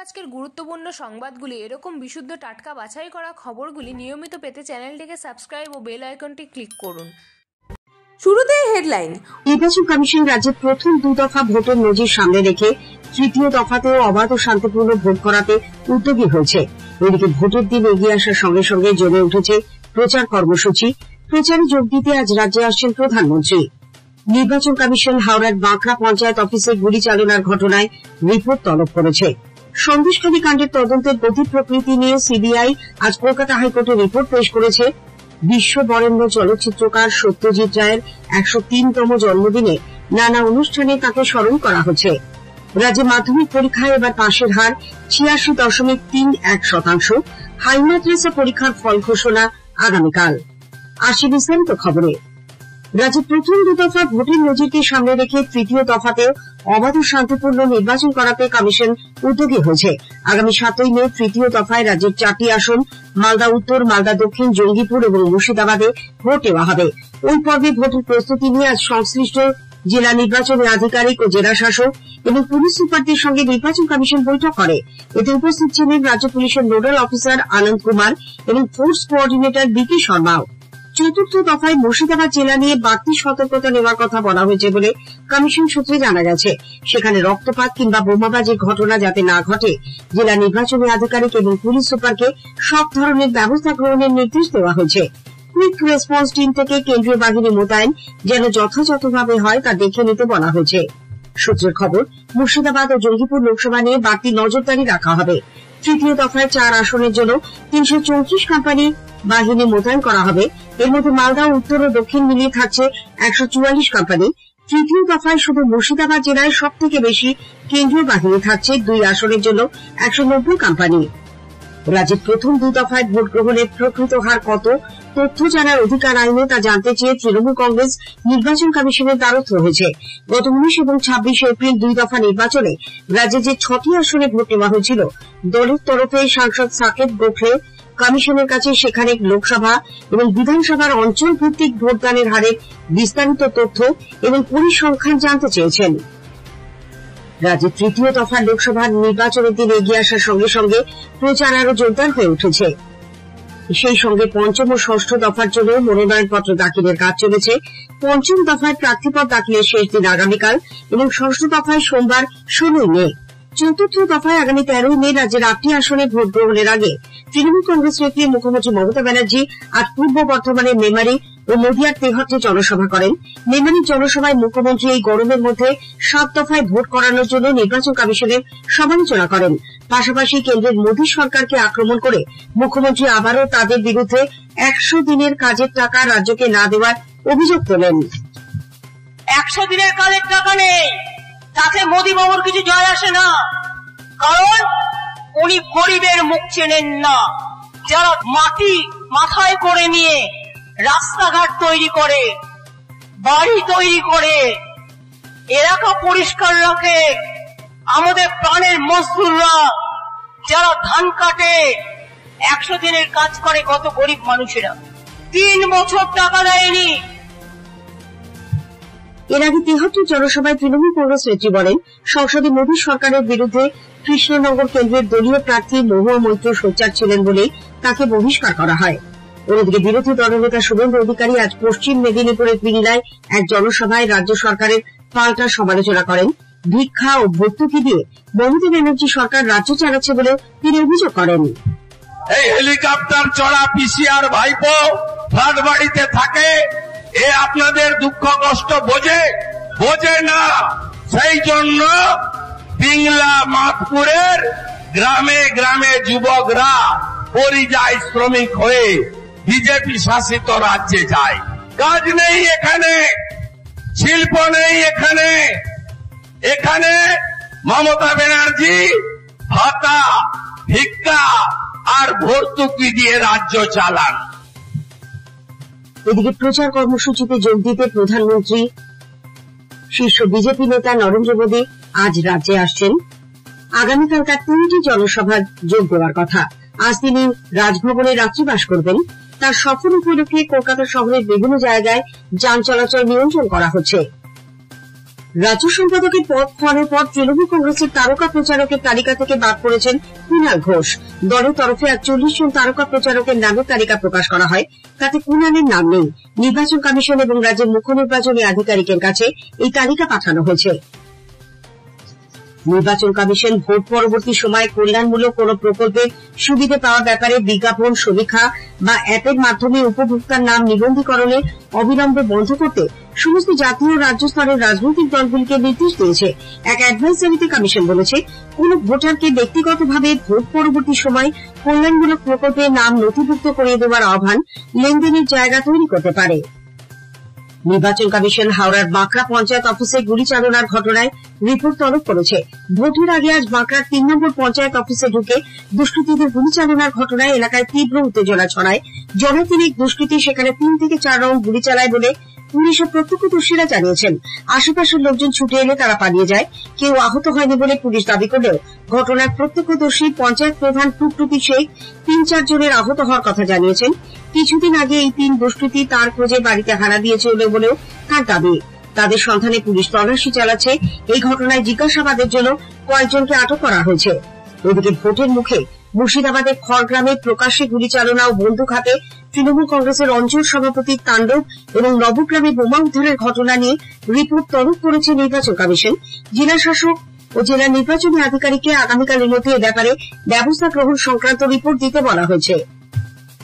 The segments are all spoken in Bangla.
আজকের গুরুত্বপূর্ণ সংবাদগুলি এরকম বিশুদ্ধ টাটকা বাছাই করা খবরগুলি নিয়মিত পেতে চ্যানেলটিকে সাবস্ক্রাইব ও বেল আইকনটি ক্লিক করুন। শুরুতেই হেডলাইন। নির্বাচন কমিশন রাজ্যের প্রথম 2 দফা ভোটের নজির সামনে রেখে তৃতীয় দফাতেও অবাধ ও শান্তিপূর্ণ ভোট করাতে উদ্যোগী হয়েছে। এদিকে ভোটের দিন এগিয়ে আসার সঙ্গে সঙ্গে জমে উঠেছে প্রচার কর্মসূচি। প্রচারে যোগ দিতে আজ রাজ্যে আসছেন প্রধানমন্ত্রী। নির্বাচন কমিশন হাওড়ার বাঁকড়া পঞ্চায়েত অফিসে গুলি চালনার ঘটনায় রিপোর্ট তলব করেছে। সন্দেশখালী কাণ্ডের তদন্তের গতি প্রকৃতি নিয়ে সিবিআই আজ কলকাতা হাইকোর্টে রিপোর্ট পেশ করেছে। বিশ্ব বরেণ্য চলচ্চিত্রকার সত্যজিৎ রায়ের 103তম জন্মদিনে নানা অনুষ্ঠানে তাকে স্মরণ করা হচ্ছে। রাজ্যে মাধ্যমিক পরীক্ষায় এবার পাশের হার 86.31%। হাই মাদ্রাসা পরীক্ষার ফল ঘোষণা আগামীকাল। আসি বিস্তারিত খবরে। রাজ্যের প্রথম 2 দফা ভোটের নজিরকে সামনে রেখে তৃতীয় দফাতেও অবাধ ও শান্তিপূর্ণ নির্বাচন করাতে কমিশন উদ্যোগী হয়েছে। আগামী 7ই মে তৃতীয় দফায় রাজ্যের 4টি আসন মালদা উত্তর, মালদা দক্ষিণ, জঙ্গিপুর এবং মুর্শিদাবাদে ভোট দেওয়া হবে। ওই পর্বে ভোটের প্রস্তুতি নিয়ে আজ সংশ্লিষ্ট জেলা নির্বাচনী আধিকারিক ও জেলা শাসক এবং পুলিশ সুপারদের সঙ্গে নির্বাচন কমিশন বৈঠক করে। এতে উপস্থিত ছিলেন রাজ্য পুলিশের নোডাল অফিসার আনন্দ কুমার এবং ফোর্স কোঅর্ডিনেটর বিপি শর্মাও। চতুর্থ দফায় মুর্শিদাবাদ জেলা নিয়ে বাড়তি সতর্কতা নেওয়ার কথা বলা হয়েছে বলে কমিশন সূত্রে জানা গেছে। সেখানে রক্তপাত কিংবা বোমাবাজির ঘটনা যাতে না ঘটে, জেলা নির্বাচনী আধিকারিক এবং পুলিশ সুপারকে সব ধরনের ব্যবস্থা গ্রহণের নির্দেশ দেওয়া হয়েছে। কুইক রেসপন্স টিম থেকে কেন্দ্রীয় বাহিনী মোতায়েন যেন যথাযথভাবে হয় তা দেখে নিতে বলা হয়েছে। সূত্রের খবর, মুর্শিদাবাদ ও জঙ্গিপুর লোকসভা নিয়ে বাড়তি নজরদারি রাখা হবে। তৃতীয় দফায় 4 আসনের জন্য 334 কোম্পানি বাহিনী মোতায়েন করা হবে। এর মধ্যে মালদা উত্তর ও দক্ষিণ মিলিয়ে থাকছে 144 কোম্পানি। তৃতীয় দফায় শুধু মুর্শিদাবাদ জেলায় সব থেকে বেশি কেন্দ্রীয় বাহিনী থাকছে 2 আসনের জন্য 190 কোম্পানি। রাজ্যের প্রথম 2 দফায় ভোট গ্রহণের প্রকৃত হার কত তথ্য জানার অধিকার আইনে তা জানতে চেয়ে তৃণমূল কংগ্রেস নির্বাচন কমিশনের দ্বারস্থ হয়েছে। গত 19 এবং 26 এপ্রিল 2 দফা নির্বাচনে রাজ্যে যে 6টি আসনে ভোট নেওয়া হয়েছিল, দলের তরফে সাংসদ সাকেত গোখলে কমিশনের কাছে সেখানে লোকসভা এবং বিধানসভার অঞ্চল ভিত্তিক ভোটদানের হারের বিস্তারিত তথ্য এবং পরিসংখ্যান জানতে চেয়েছেন। রাজ্যের তৃতীয় দফার লোকসভার নির্বাচনের দিন এগিয়ে আসার সঙ্গে সঙ্গে প্রচার আরো জোরদার হয়ে উঠেছে। সেই সঙ্গে পঞ্চম ও ষষ্ঠ দফার জন্য মনোনয়নপত্র দাখিলের কাজ চলেছে। পঞ্চম দফায় প্রার্থীপদ দাখিলের শেষ দিন আগামীকাল এবং ষষ্ঠ দফায় সোমবার 16 মে। চতুর্থ দফায় আগামী 13 মে রাজ্যের 8টি আসনে ভোট গ্রহণের আগে তৃণমূল কংগ্রেস নেত্রী মুখ্যমন্ত্রী মমতা ব্যানার্জি আজ পূর্ব বর্ধমানের মেমারি ও নদিয়ার তেহট্টে জনসভা করেন। মেমারির জনসভায় মুখ্যমন্ত্রী এই গরমের মধ্যে 7 দফায় ভোট করানোর জন্য নির্বাচন কমিশনের সমালোচনা করেন। পাশাপাশি কেন্দ্রের মোদী সরকারকে আক্রমণ করে মুখ্যমন্ত্রী আবারও তাদের বিরুদ্ধে 100 দিনের কাজের টাকা রাজ্যকে না দেওয়ার অভিযোগ তোলেন। 100 দিনের কাজের টাকা নেই, তাতে মোদী বাবুর কিছু যায় আসে না, কারণ উনি গরিবের মুখ চেনেন না। যারা মাটি মাথায় করে নিয়ে রাস্তাঘাট তৈরি করে, বাড়ি তৈরি করে, এলাকা পরিষ্কার রাখে, আমাদের প্রাণের মজদুররা যারা ধান কাটে, 100 দিনের কাজ করে কত গরিব মানুষেরা, 3 বছর টাকা দেয়নি। এর আগে তেহট্ট জনসভায় তৃণমূল কংগ্রেস নেত্রী বলেন, সংসদে মোদী সরকারের বিরুদ্ধে কৃষ্ণনগর কেন্দ্রের দলীয় প্রার্থী মহুয়া মৈত্র সোচ্চার ছিলেন বলে তাকে বহিষ্কার করা হয়। অন্যদিকে বিরোধী দলনেতা শুভেন্দু অধিকারী আজ পশ্চিম মেদিনীপুরের পিংলায় এক জনসভায় রাজ্য সরকারের পাল্টা সমালোচনা করেন। ভিক্ষা ও ভর্তুকি দিয়ে মমতা ব্যানার্জি সরকার রাজ্য চালাচ্ছে বলে তিনি অভিযোগ করেন। এই হেলিকপ্টার চড়া পিসিআর ভাইপো ফ্ল্যাট বাড়িতে থাকে, এ আপনাদের দুঃখ কষ্ট বোঝে না। সেই জন্য পিংলা মাতপুরের গ্রামে গ্রামে যুবকরা পরিযায়ী শ্রমিক হয়ে বিজেপি শাসিত রাজ্যে যায়। কাজ নেই এখানে, শিল্প নেই এখানে মমতা ব্যানার্জি ভাতা, ভিক্ষা আর ভর্তুকি দিয়ে রাজ্য চালান। এদিকে প্রচার কর্মসূচিতে যোগ দিতে প্রধানমন্ত্রী শীর্ষ বিজেপি নেতা নরেন্দ্র মোদী আজ রাজ্যে আসছেন। আগামীকাল তার 3টি জনসভায় যোগ দেওয়ার কথা। আজ তিনি রাজভবনে রাত্রিবাস করবেন। তার সফর উপলক্ষে কলকাতা শহরের বিভিন্ন জায়গায় যান চলাচল নিয়ন্ত্রণ করা হচ্ছে। রাজ্য সম্পাদকের পদ খোয়ানোর পর তৃণমূল কংগ্রেসের তারকা প্রচারকের তালিকা থেকে বাদ পড়েছেন কুণাল ঘোষ। দলের তরফে 41 জন তারকা প্রচারকের নামের তালিকা প্রকাশ করা হয়, তাতে কুণালের নাম নেই। নির্বাচন কমিশন এবং রাজ্যের মুখ্য নির্বাচনী আধিকারিকের কাছে এই তালিকা পাঠানো হয়েছে। নির্বাচন কমিশন ভোট পরবর্তী সময়ে কল্যাণমূলক কোন প্রকল্পের সুবিধা পাওয়ার ব্যাপারে বিজ্ঞাপন, সমীক্ষা বা অ্যাপের মাধ্যমে উপভোক্তার নাম নিবন্ধীকরণে অবিলম্বে বন্ধ করতে সমস্ত জাতীয় ও রাজ্য স্তরের রাজনৈতিক দলগুলিকে নির্দেশ দিয়েছে। এক অ্যাডভাইজারিতে কমিশন বলেছে, কোন ভোটারকে ব্যক্তিগতভাবে ভোট পরবর্তী সময় কল্যাণমূলক প্রকল্পে নাম নথিভুক্ত করিয়ে দেওয়ার আহ্বান লেনদেনের জায়গা তৈরি করতে পারে। নির্বাচন কমিশন হাওড়ার বাঁকড়া পঞ্চায়েত অফিসে গুলি চালনার ঘটনায় রিপোর্ট তলব করেছে। ভোটের আগে আজ বাঁকড়ার 3 নম্বর পঞ্চায়েত অফিসে ঢুকে দুষ্কৃতীদের গুলি চালনার ঘটনায় এলাকায় তীব্র উত্তেজনা ছড়ায়। জনতিনেক দুষ্কৃতী সেখানে 3 থেকে 4 রাউন্ড গুলি চালায় বলে পুলিশের প্রত্যক্ষদর্শীরা জানিয়েছেন। আশেপাশের লোকজন ছুটে এলে তারা পালিয়ে যায়। কেউ আহত হয়নি বলে পুলিশ দাবি করলেও ঘটনার প্রত্যক্ষদর্শী পঞ্চায়েত প্রধান টুকটুকি শেখ 3-4 জনের আহত হওয়ার কথা জানিয়েছেন। কিছুদিন আগে এই 3 দুষ্কৃতী তার খোঁজে বাড়িতে হানা দিয়েছিল বলেও তার দাবি। তাদের সন্ধানে পুলিশ তল্লাশি চালাচ্ছে। এই ঘটনায় জিজ্ঞাসাবাদের জন্য কয়েকজনকে আটক করা হয়েছে। এদিকে ভোটের মুখে মুর্শিদাবাদের খড়গ্রামে প্রকাশ্যে গুলি চালনা ও বন্দুক হাতে তৃণমূল কংগ্রেসের অঞ্চল সভাপতির তাণ্ডব এবং নবগ্রামে বোমা উদ্ধারের ঘটনা নিয়ে রিপোর্ট তলব করেছে নির্বাচন কমিশন। জেলা শাসক ও জেলা নির্বাচনী আধিকারিককে আগামীকালের মধ্যে এ ব্যাপারে ব্যবস্থা গ্রহণ সংক্রান্ত রিপোর্ট দিতে বলা হয়েছে।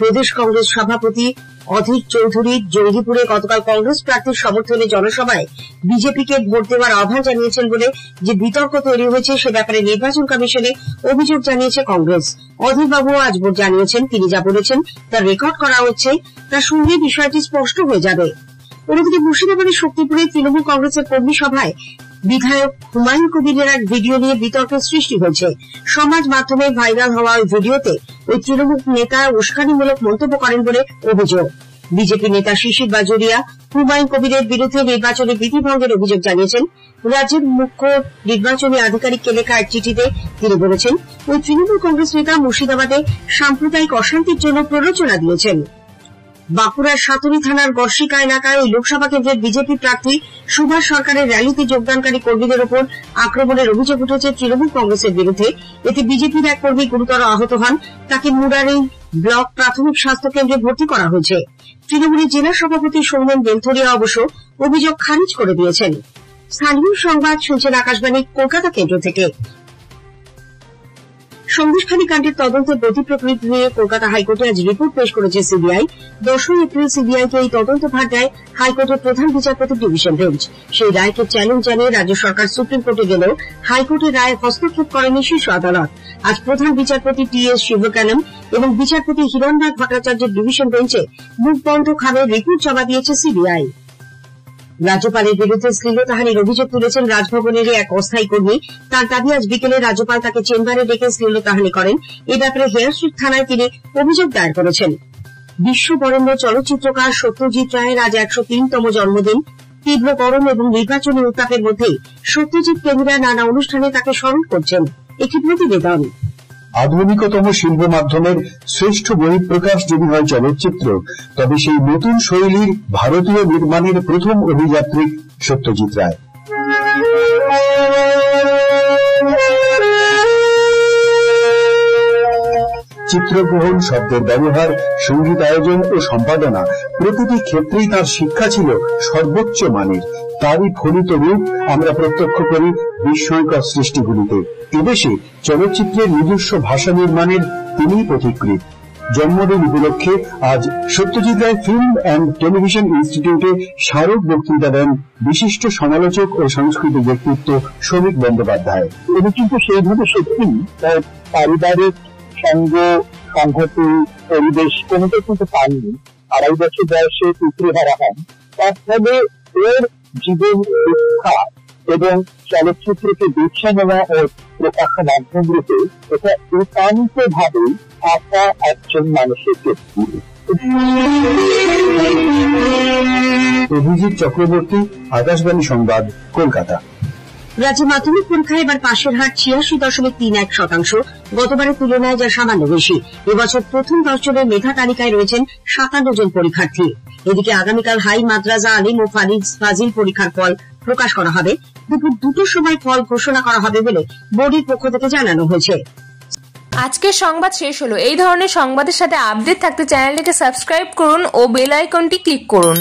প্রদেশ কংগ্রেস সভাপতি অধীর চৌধুরী জঙ্গিপুরে গতকাল কংগ্রেস প্রার্থীর সমর্থনে জনসভায় বিজেপিকে ভোট দেওয়ার আহ্বান জানিয়েছেন বলে যে বিতর্ক তৈরি হয়েছে সে ব্যাপারে নির্বাচন কমিশনে অভিযোগ জানিয়েছে কংগ্রেস। অধীরবাবু আজ ভোট জানিয়েছেন, তিনি যা বলেছেন তা রেকর্ড করা হচ্ছে, তা শুনলে বিষয়টি স্পষ্ট হয়ে যাবে। অন্যদিকে মুর্শিদাবাদের শক্তিপুরে তৃণমূল কংগ্রেসের কর্মী সভায় বিধায়ক হুমায়ুন কবিরের এক ভিডিও নিয়ে বিতর্কের সৃষ্টি হয়েছে। সমাজ মাধ্যমে ভাইরাল হওয়া ওই ভিডিওতে ওই তৃণমূল নেতা উস্কানিমূলক মন্তব্য করেন বলে অভিযোগ। বিজেপি নেতা শিশির বাজোরিয়া হুমায়ুন কবিরের বিরুদ্ধে নির্বাচনী বিধিভঙ্গের অভিযোগ জানিয়েছেন। রাজ্যের মুখ্য নির্বাচনী আধিকারিককে লেখা এক চিঠিতে তিনি বলেছেন, ওই তৃণমূল কংগ্রেস নেতা মুর্শিদাবাদে সাম্প্রদায়িক অশান্তির জন্য প্ররোচনা দিয়েছেন। বাঁকুড়ার সাতুরি থানার গড়শিকা এলাকায় ওই লোকসভা কেন্দ্রের বিজেপি প্রার্থী সুভাষ সরকারের র্যালিতে যোগদানকারী কর্মীদের ওপর আক্রমণের অভিযোগ উঠেছে তৃণমূল কংগ্রেসের বিরুদ্ধে। এতে বিজেপির এক কর্মী গুরুতর আহত হন, তাকে মুরারি ব্লক প্রাথমিক স্বাস্থ্য কেন্দ্রে ভর্তি করা হয়েছে। তৃণমূলের জেলা সভাপতি সৌমেন বেলথরিয়া অবশ্য অভিযোগ খারিজ করে দিয়েছেন। স্থানীয় সংবাদ শুনছেন আকাশবাণী কলকাতা কেন্দ্র থেকে। সন্দেশখালী কাণ্ডের তদন্তের গতি প্রকৃতি নিয়ে কলকাতা হাইকোর্টে আজ রিপোর্ট পেশ করেছে সিবিআই। 10 এপ্রিল সিবিআইকে এই তদন্ত ভার দেয় হাইকোর্টের প্রধান বিচারপতি ডিভিশন বেঞ্চ। সেই রায়কে চ্যালেঞ্জ জানিয়ে রাজ্য সরকার সুপ্রিম কোর্টে গেলেও হাইকোর্টের রায়ে হস্তক্ষেপ করেনি শীর্ষ আদালত। আজ প্রধান বিচারপতি টি.এস. শিবকানম এবং বিচারপতি হিরণনাথ ভট্টাচার্যের ডিভিশন বেঞ্চে মুখ বন্ধ খামে রিপোর্ট জমা দিয়েছে সিবিআই। রাজ্যপালের বিরুদ্ধে শ্লীলতাহানির অভিযোগ তুলেছেন রাজভবনেরই এক অস্থায়ী কর্মী। তার দাবি, আজ বিকেলে রাজ্যপাল তাকে চেম্বারে ডেকে শ্লীলতাহানি করেন। এ ব্যাপারে হেয়ার স্ট্রিট থানায় তিনি অভিযোগ দায়ের করেছেন। বিশ্ববরেণ্য চলচ্চিত্রকার সত্যজিৎ রায়ের আজ 103তম জন্মদিন। তীব্র গরম এবং নির্বাচনী উত্তাপের মধ্যেই সত্যজিৎ প্রেমীরা নানা অনুষ্ঠানে তাকে স্মরণ করছেন। একটি প্রতিবেদন। আধুনিকতম শিল্প মাধ্যমের শ্রেষ্ঠ বহিঃপ্রকাশ যদি হয় চলচ্চিত্র, তবে সেই নতুন শৈলীর ভারতীয় নির্মাণের প্রথম অভিযাত্রী সত্যজিৎ রায়। চিত্রগ্রহণ, শব্দের ব্যবহার, সঙ্গীত আয়োজন ও সম্পাদনা প্রতিটি ক্ষেত্রেই তার শিক্ষা ছিল সর্বোচ্চ মানের। তারই ফলিত রূপ আমরা প্রত্যক্ষ করি বিস্ময়কর সৃষ্টিগুলিতে। এদেশে চলচ্চিত্রের নিজস্ব ভাষা নির্মাণের তিনিই পথিকৃৎ। জন্মদিন উপলক্ষে আজ Satyajit Ray film and television ইনস্টিটিউটে স্মারক বক্তৃতা দেন বিশিষ্ট সমালোচক ও সাংস্কৃতিক ব্যক্তিত্ব শ্রমিক বন্দ্যোপাধ্যায়। তিনি কিন্তু সেইভাবে সত্যি তার পারিবারিক সঙ্গ, সংহতি, পরিবেশ কোনোটাই কিন্তু পাননি। 2.5 বছর বয়সে পিতৃহারা হন। তার ফলে এর জীবন শিক্ষা এবং চলচ্চিত্রকে বেছে নেওয়া ও প্রকাশ্য মাধ্যম রূপে এটা একান্ত ভাবে থাকা একজন মানুষের ক্ষেত্রে। অভিজিৎ চক্রবর্তী, আকাশবাণী সংবাদ, কলকাতা। রাজ্যে মাধ্যমিক পরীক্ষায় এবার পাশের হার 86.31%। গতবারের তুলনায় যা সামান্য বেশি। এবছর প্রথম 10 জনের মেধা তালিকায় রয়েছেন 57 জন পরীক্ষার্থী। এদিকে আগামীকাল হাই মাদ্রাজা আলিম ও ফাজিল পরীক্ষার ফল প্রকাশ করা হবে। দুপুর 2টোর সময় ফল ঘোষণা করা হবে বলে বোর্ডের পক্ষ থেকে জানানো হয়েছে। আজকের সংবাদ শেষ হলো। এই ধরনের সংবাদের সাথে আপডেট থাকতে চ্যানেলটিকে সাবস্ক্রাইব করুন ও বেল আইকনটি ক্লিক করুন।